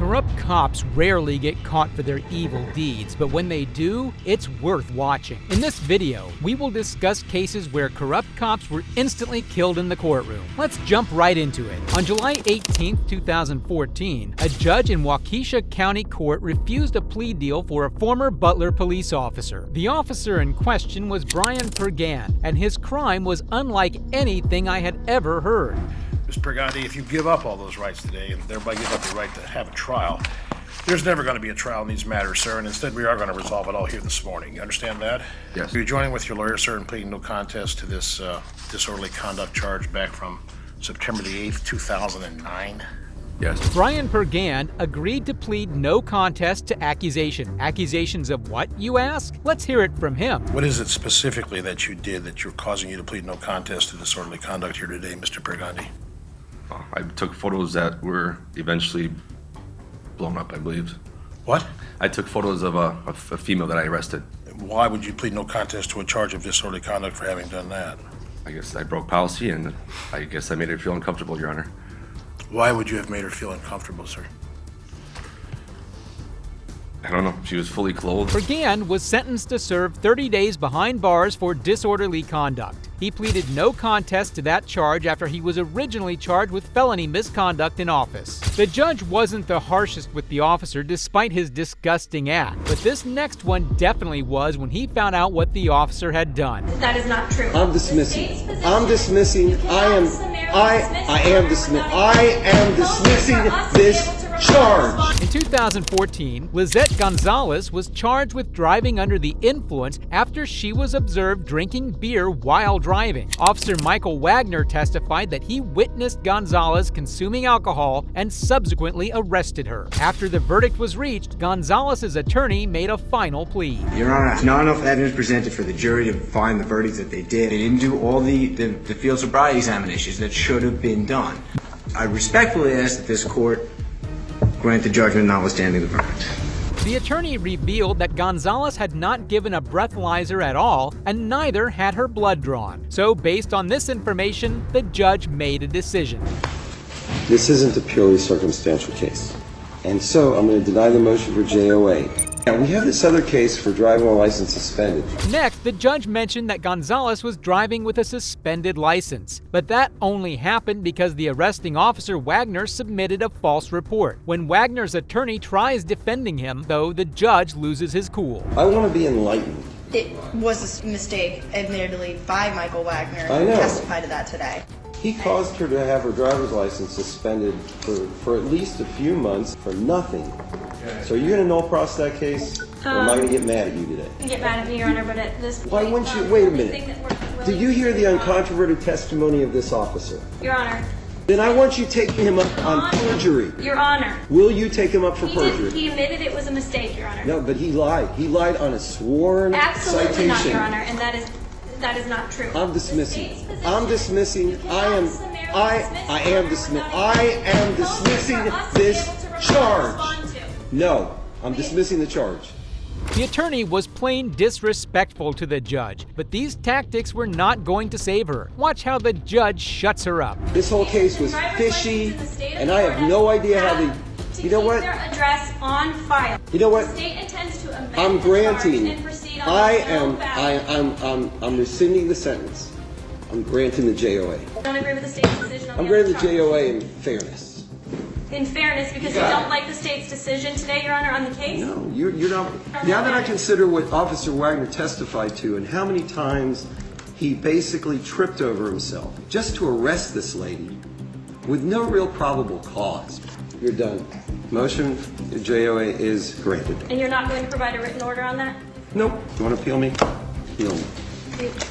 Corrupt cops rarely get caught for their evil deeds, but when they do, it's worth watching. In this video, we will discuss cases where corrupt cops were instantly killed in the courtroom. Let's jump right into it. On July 18, 2014, a judge in Waukesha County Court refused a plea deal for a former Butler police officer. The officer in question was Brian Pergan, and his crime was unlike anything I had ever heard. Mr. Pergandi, if you give up all those rights today and thereby give up the right to have a trial, there's never going to be a trial in these matters, sir, and instead we are going to resolve it all here this morning. You understand that? Yes. You're joining with your lawyer, sir, in pleading no contest to this disorderly conduct charge back from September the 8th, 2009? Yes. Brian Pergan agreed to plead no contest to accusation. Accusations of what, you ask? Let's hear it from him. What is it specifically that you did that you're causing you to plead no contest to disorderly conduct here today, Mr. Pergandi? I took photos that were eventually blown up, I believe. What? I took photos of a female that I arrested. Why would you plead no contest to a charge of disorderly conduct for having done that? I guess I broke policy, and I guess I made her feel uncomfortable, Your Honor. Why would you have made her feel uncomfortable, sir? I don't know. She was fully clothed. Pergan was sentenced to serve 30 days behind bars for disorderly conduct. He pleaded no contest to that charge after he was originally charged with felony misconduct in office. The judge wasn't the harshest with the officer despite his disgusting act, but this next one definitely was when he found out what the officer had done. That is not true. I'm dismissing. I am dismissing this charge. In 2014, Lizette Gonzalez was charged with driving under the influence after she was observed drinking beer while driving. Officer Michael Wagner testified that he witnessed Gonzalez consuming alcohol and subsequently arrested her. After the verdict was reached, Gonzalez's attorney made a final plea. Your Honor, not enough evidence presented for the jury to find the verdicts that they did. They didn't do all the field sobriety examinations that should have been done. I respectfully ask that this court grant the judgment notwithstanding the verdict. The attorney revealed that Gonzalez had not given a breathalyzer at all, and neither had her blood drawn. So based on this information, the judge made a decision. This isn't a purely circumstantial case, and so I'm going to deny the motion for JOA. Now, we have this other case for driving while license suspended. Next, the judge mentioned that Gonzalez was driving with a suspended license, but that only happened because the arresting officer Wagner submitted a false report. When Wagner's attorney tries defending him, though, the judge loses his cool. I want to be enlightened. It was a mistake, admittedly, by Michael Wagner. I know. He testified to that today. He caused her to have her driver's license suspended for at least a few months for nothing. So are you going to null process that case, or am I going to get mad at you today? You get mad at me, Your Honor, but at this point... Why wouldn't you? Wait a minute. Did you hear the uncontroverted testimony of this officer? Your Honor. Then I want you taking him up on perjury. Your Honor. Will you take him up for perjury? He admitted it was a mistake, Your Honor. No, but he lied. He lied on a sworn Absolutely citation. not, Your Honor, and that is not true. I'm dismissing. I am dismissing this charge. No, I'm dismissing the charge. The attorney was plain disrespectful to the judge, but these tactics were not going to save her. Watch how the judge shuts her up. This whole case was fishy, and I have no idea how they... You know what? Their address on file. You know what? The state intends to amend I'm granting. the charge and proceed on I'm rescinding the sentence. I'm granting the JOA. Don't agree with the state's decision on I'm the granting other the charge. JOA in fairness. In fairness, because you don't like the state's decision today, Your Honor, on the case? No, you're not. Now that I consider what Officer Wagner testified to and how many times he basically tripped over himself just to arrest this lady with no real probable cause. You're done. Motion to JOA is granted. And you're not going to provide a written order on that? Nope. You want to appeal me? Appeal me.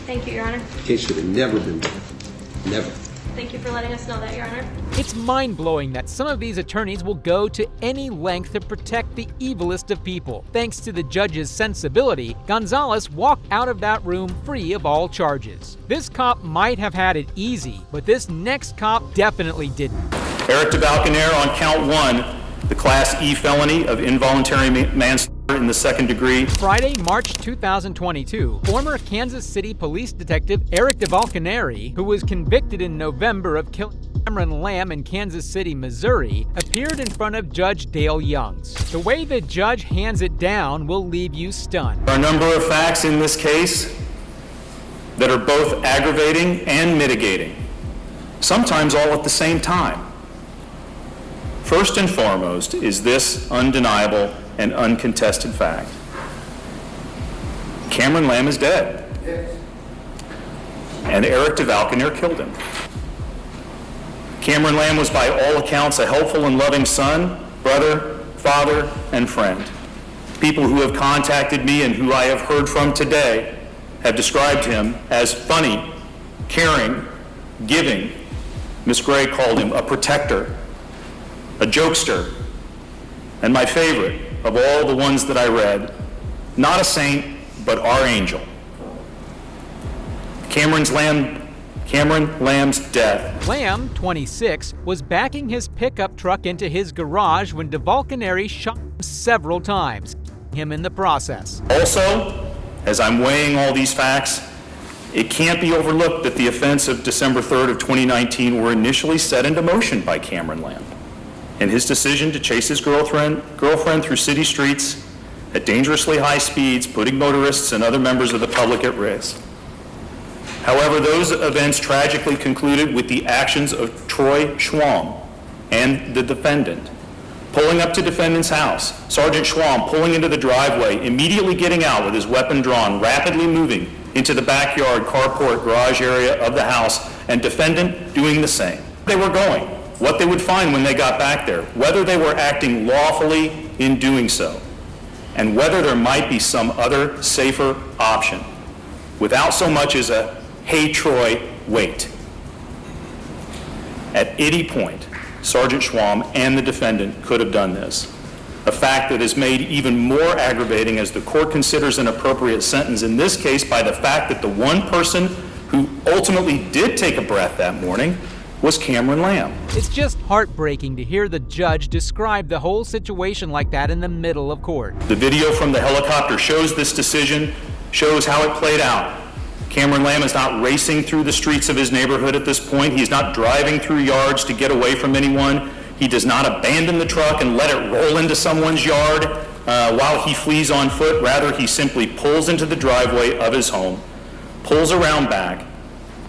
Thank you, Your Honor. The case should have never been done. Never. Thank you for letting us know that, Your Honor. It's mind-blowing that some of these attorneys will go to any length to protect the evilest of people. Thanks to the judge's sensibility, Gonzalez walked out of that room free of all charges. This cop might have had it easy, but this next cop definitely didn't. Eric DeBalconaire on count 1, the Class E felony of involuntary manslaughter in the second degree. Friday, March 2022, former Kansas City police detective Eric DeBalconaire, who was convicted in November of killing Cameron Lamb in Kansas City, Missouri, appeared in front of Judge Dale Youngs. The way the judge hands it down will leave you stunned. There are a number of facts in this case that are both aggravating and mitigating, sometimes all at the same time. First and foremost is this undeniable and uncontested fact. Cameron Lamb is dead. And Eric DeValconaire killed him. Cameron Lamb was by all accounts a helpful and loving son, brother, father, and friend. People who have contacted me and who I have heard from today have described him as funny, caring, giving. Miss Gray called him a protector, a jokester, and my favorite of all the ones that I read, not a saint, but our angel. Cameron Lamb's death. Lamb, 26, was backing his pickup truck into his garage when DeValconaire shot him several times, killing him in the process. Also, as I'm weighing all these facts, it can't be overlooked that the events of December 3rd of 2019 were initially set into motion by Cameron Lamb in his decision to chase his girlfriend through city streets at dangerously high speeds, putting motorists and other members of the public at risk. However, those events tragically concluded with the actions of Troy Schwam and the defendant pulling up to defendant's house, Sergeant Schwam pulling into the driveway, immediately getting out with his weapon drawn, rapidly moving into the backyard, carport, garage area of the house, and defendant doing the same. They were going, what they would find when they got back there, whether they were acting lawfully in doing so, and whether there might be some other safer option, without so much as a, "Hey Troy, wait." At any point, Sergeant Schwam and the defendant could have done this, a fact that is made even more aggravating as the court considers an appropriate sentence in this case by the fact that the one person who ultimately did take a breath that morning was Cameron Lamb. It's just heartbreaking to hear the judge describe the whole situation like that in the middle of court. The video from the helicopter shows this decision, shows how it played out. Cameron Lamb is not racing through the streets of his neighborhood at this point. He's not driving through yards to get away from anyone. He does not abandon the truck and let it roll into someone's yard while he flees on foot. Rather, he simply pulls into the driveway of his home, pulls around back,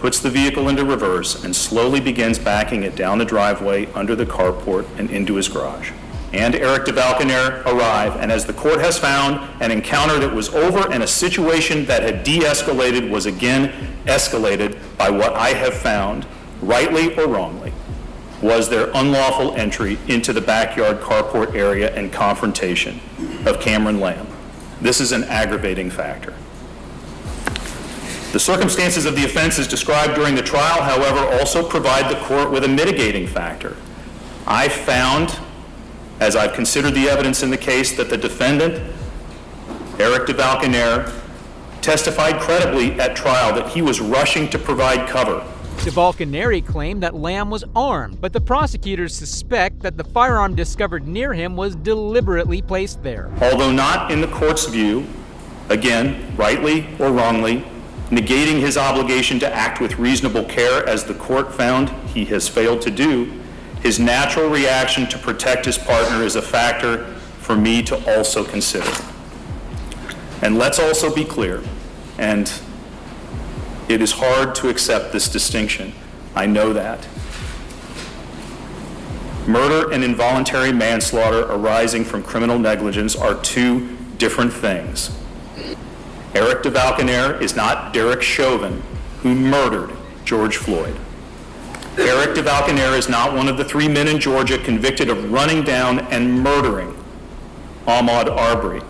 puts the vehicle into reverse, and slowly begins backing it down the driveway under the carport and into his garage. And Eric DeValconaire arrive, and as the court has found, an encounter that was over and a situation that had de-escalated was again escalated by what I have found, rightly or wrongly, was their unlawful entry into the backyard carport area and confrontation of Cameron Lamb. This is an aggravating factor. The circumstances of the offense as described during the trial, however, also provide the court with a mitigating factor. I found, as I've considered the evidence in the case, that the defendant, Eric DeValconaire, testified credibly at trial that he was rushing to provide cover. DeValconaire claimed that Lamb was armed, but the prosecutors suspect that the firearm discovered near him was deliberately placed there. Although not in the court's view, again, rightly or wrongly, negating his obligation to act with reasonable care, as the court found he has failed to do, his natural reaction to protect his partner is a factor for me to also consider. And let's also be clear, and it is hard to accept this distinction. I know that. Murder and involuntary manslaughter arising from criminal negligence are two different things. Eric DeValconaire is not Derek Chauvin, who murdered George Floyd. Eric DeValconaire is not one of the 3 men in Georgia convicted of running down and murdering Ahmaud Arbery.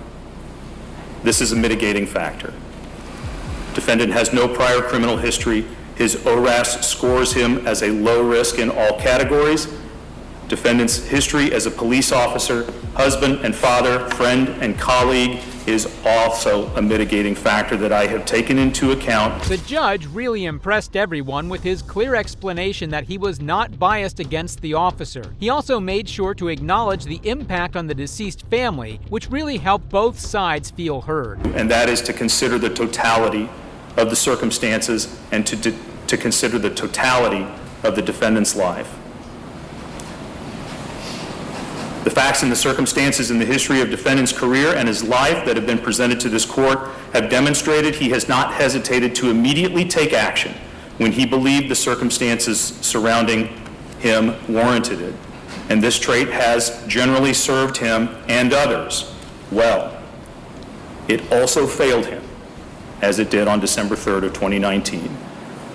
This is a mitigating factor. Defendant has no prior criminal history. His ORAS scores him as a low risk in all categories. Defendant's history as a police officer, husband and father, friend and colleague is also a mitigating factor that I have taken into account. The judge really impressed everyone with his clear explanation that he was not biased against the officer. He also made sure to acknowledge the impact on the deceased family, which really helped both sides feel heard. And that is to consider the totality of the circumstances and to consider the totality of the defendant's life. The facts and the circumstances in the history of defendant's career and his life that have been presented to this court have demonstrated he has not hesitated to immediately take action when he believed the circumstances surrounding him warranted it. And this trait has generally served him and others well. It also failed him, as it did on December 3rd of 2019.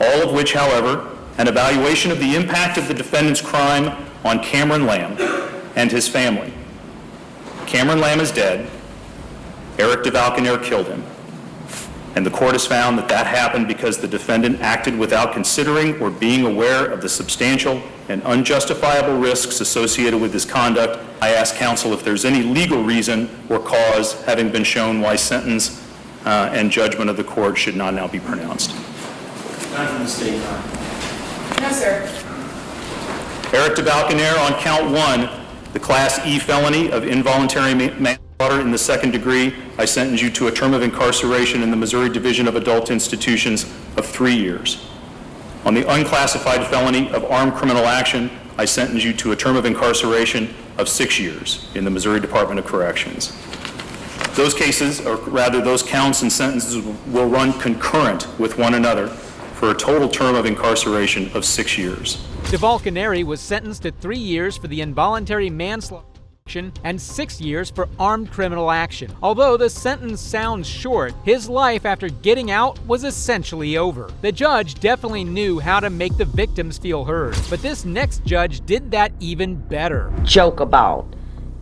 All of which, however, an evaluation of the impact of the defendant's crime on Cameron Lamb and his family. Cameron Lamb is dead. Eric DeValconaire killed him. And the court has found that that happened because the defendant acted without considering or being aware of the substantial and unjustifiable risks associated with his conduct. I ask counsel if there's any legal reason or cause having been shown why sentence and judgment of the court should not now be pronounced. None from the state, Your Honor. No, sir. Eric DeValconaire on count 1, the Class E felony of involuntary manslaughter in the second degree. I sentence you to a term of incarceration in the Missouri Division of Adult Institutions of 3 years. On the unclassified felony of armed criminal action, I sentence you to a term of incarceration of 6 years in the Missouri Department of Corrections. Those cases, or rather those counts and sentences, will run concurrent with one another for a total term of incarceration of 6 years. DeValconaire was sentenced to 3 years for the involuntary manslaughter and 6 years for armed criminal action. Although the sentence sounds short, his life after getting out was essentially over. The judge definitely knew how to make the victims feel heard, but this next judge did that even better. Joke about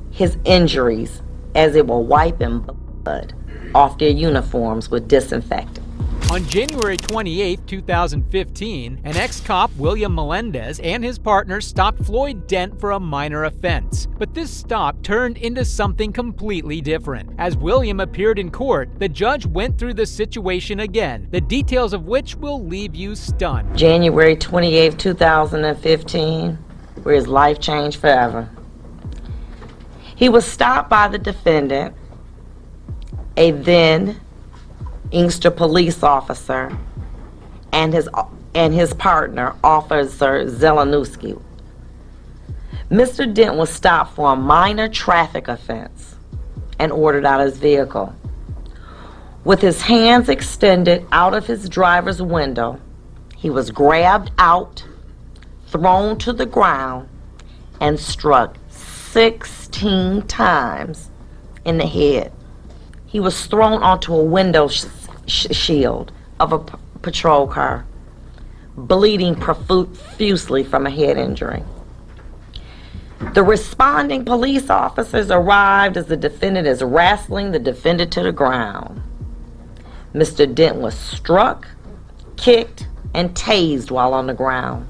his injuries as it were wiping blood off their uniforms with disinfectant. On January 28, 2015, an ex-cop, William Melendez, and his partner stopped Floyd Dent for a minor offense. But this stop turned into something completely different. As William appeared in court, the judge went through the situation again, the details of which will leave you stunned. January 28, 2015, where his life changed forever. He was stopped by the defendant, a then Inkster police officer, and his partner, Officer Zelenowski. Mr. Dent was stopped for a minor traffic offense and ordered out of his vehicle. With his hands extended out of his driver's window, he was grabbed out, thrown to the ground, and struck 16 times in the head. He was thrown onto a window shield of a patrol car, bleeding profusely from a head injury. The responding police officers arrived as the defendant is wrestling the defendant to the ground. Mr. Dent was struck, kicked, and tased while on the ground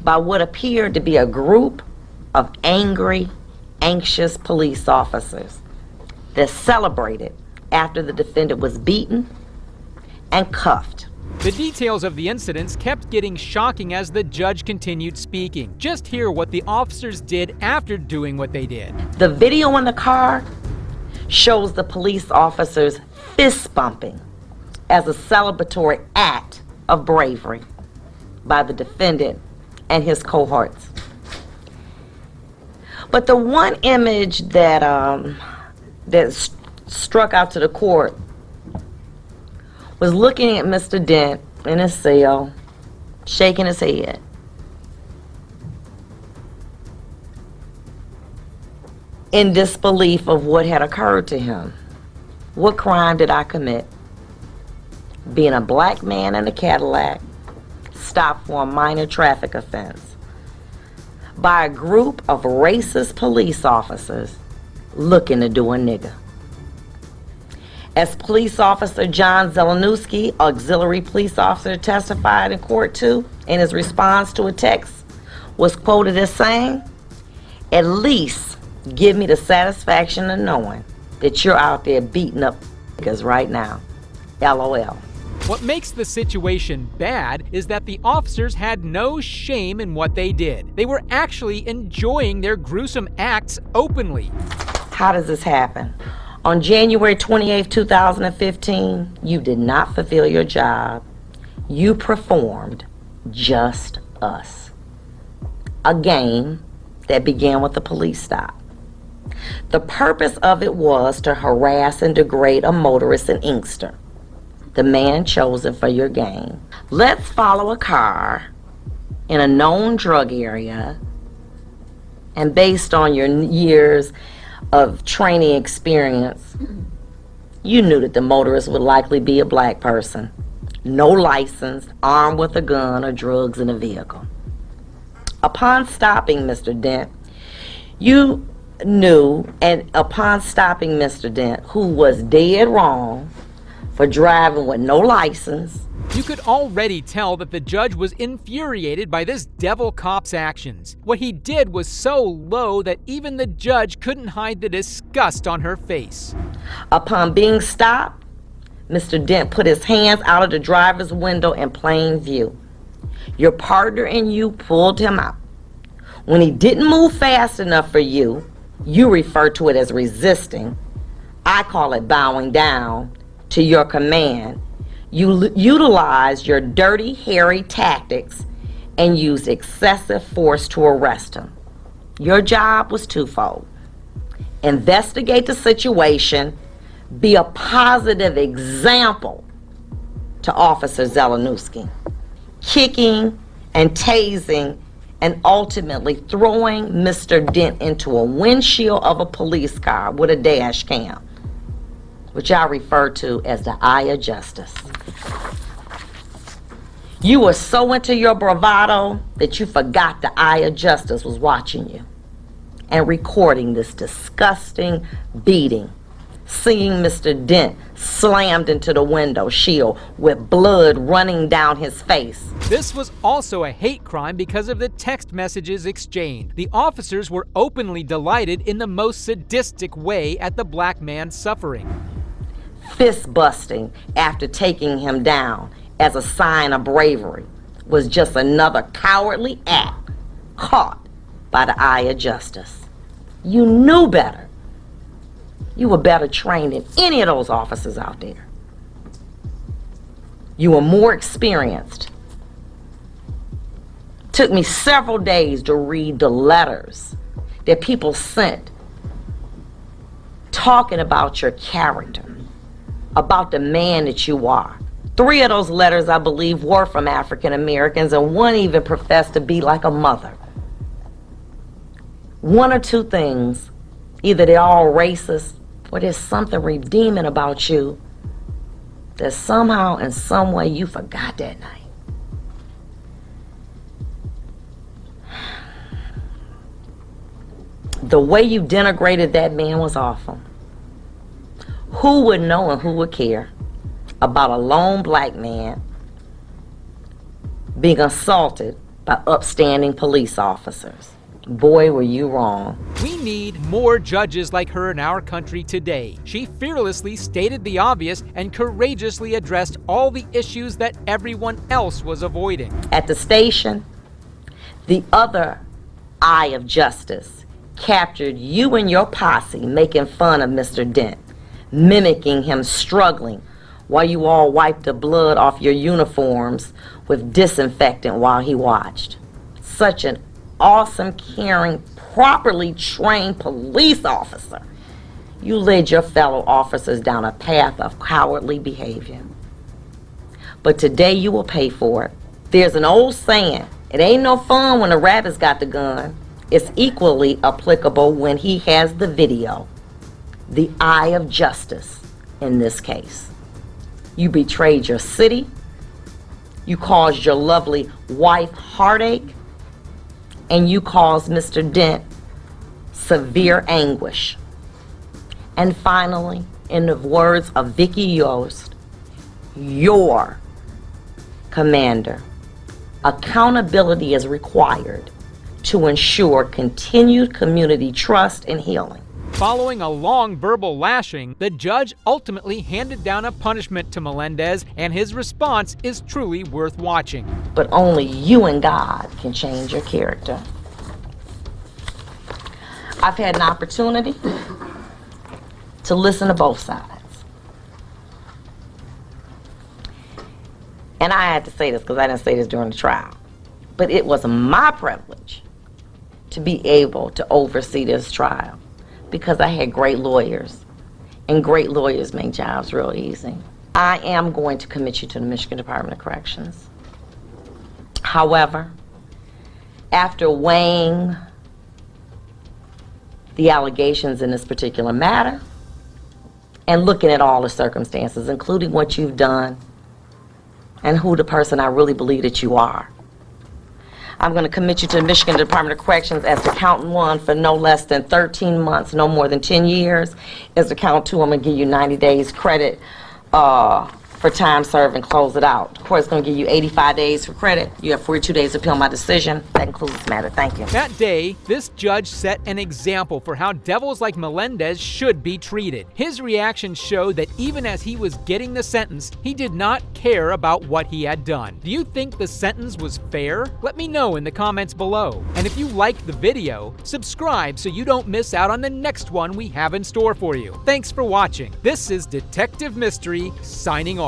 by what appeared to be a group of angry, anxious police officers that celebrated after the defendant was beaten and cuffed. The details of the incidents kept getting shocking as the judge continued speaking. Just hear what the officers did after doing what they did. The video in the car shows the police officers fist bumping as a celebratory act of bravery by the defendant and his cohorts. But the one image that struck out to the court was looking at Mr. Dent in his cell, shaking his head. In disbelief of what had occurred to him. What crime did I commit? Being a black man in a Cadillac, stopped for a minor traffic offense by a group of racist police officers looking to do a nigger. As police officer John Zelenowski, auxiliary police officer, testified in court too, in his response to a text, was quoted as saying, "At least give me the satisfaction of knowing that you're out there beating up niggas right now. LOL." What makes the situation bad is that the officers had no shame in what they did. They were actually enjoying their gruesome acts openly. How does this happen? On January 28, 2015, you did not fulfill your job. You performed Just Us, a game that began with a police stop. The purpose of it was to harass and degrade a motorist in Inkster, the man chosen for your game. Let's follow a car in a known drug area, and based on your years of training experience, you knew that the motorist would likely be a black person, no license, armed with a gun or drugs in a vehicle. Upon stopping Mr. Dent, you knew, and upon stopping Mr. Dent, who was dead wrong for driving with no license, you could already tell that the judge was infuriated by this devil cop's actions. What he did was so low that even the judge couldn't hide the disgust on her face. Upon being stopped, Mr. Dent put his hands out of the driver's window in plain view. Your partner and you pulled him out. When he didn't move fast enough for you, you refer to it as resisting. I call it bowing down to your command. You utilized your dirty, hairy tactics and used excessive force to arrest him. Your job was twofold: investigate the situation, be a positive example to Officer Zelenowski. Kicking and tasing and ultimately throwing Mr. Dent into a windshield of a police car with a dash cam, which I refer to as the eye of justice. You were so into your bravado that you forgot the eye of justice was watching you and recording this disgusting beating, seeing Mr. Dent slammed into the window shield with blood running down his face. This was also a hate crime because of the text messages exchanged. The officers were openly delighted in the most sadistic way at the black man's suffering. Fist busting after taking him down as a sign of bravery was just another cowardly act caught by the eye of justice. You knew better. You were better trained than any of those officers out there. You were more experienced. Took me several days to read the letters that people sent talking about your character, about the man that you are. 3 of those letters, I believe, were from African Americans, and 1 even professed to be like a mother. 1 or 2 things: either they're all racist or there's something redeeming about you that somehow in some way you forgot that night. The way you denigrated that man was awful. Who would know and who would care about a lone black man being assaulted by upstanding police officers? Boy, were you wrong. We need more judges like her in our country today. She fearlessly stated the obvious and courageously addressed all the issues that everyone else was avoiding. At the station, the other eye of justice captured you and your posse making fun of Mr. Dent, mimicking him struggling while you all wiped the blood off your uniforms with disinfectant while he watched. Such an awesome, caring, properly trained police officer. You led your fellow officers down a path of cowardly behavior. But today you will pay for it. There's an old saying, it ain't no fun when the rabbit's got the gun. It's equally applicable when he has the video. The eye of justice in this case. You betrayed your city. You caused your lovely wife heartache. And you caused Mr. Dent severe anguish. And finally, in the words of Vicki Yost, your commander, accountability is required to ensure continued community trust and healing. Following a long verbal lashing, the judge ultimately handed down a punishment to Melendez, and his response is truly worth watching. But only you and God can change your character. I've had an opportunity to listen to both sides. And I had to say this because I didn't say this during the trial. But it was my privilege to be able to oversee this trial. because I had great lawyers, and great lawyers make jobs real easy. I am going to commit you to the Michigan Department of Corrections. However, after weighing the allegations in this particular matter and looking at all the circumstances, including what you've done and who the person I really believe that you are, I'm going to commit you to the Michigan Department of Corrections as to count 1 for no less than 13 months, no more than 10 years. As to count 2, I'm going to give you 90 days credit for time served and close it out. The court's going to give you 85 days for credit. You have 42 days to appeal my decision. That concludes this matter. Thank you. That day, this judge set an example for how devils like Melendez should be treated. His reaction showed that even as he was getting the sentence, he did not care about what he had done. Do you think the sentence was fair? Let me know in the comments below. And if you liked the video, subscribe so you don't miss out on the next one we have in store for you. Thanks for watching. This is Detective Mystery signing off.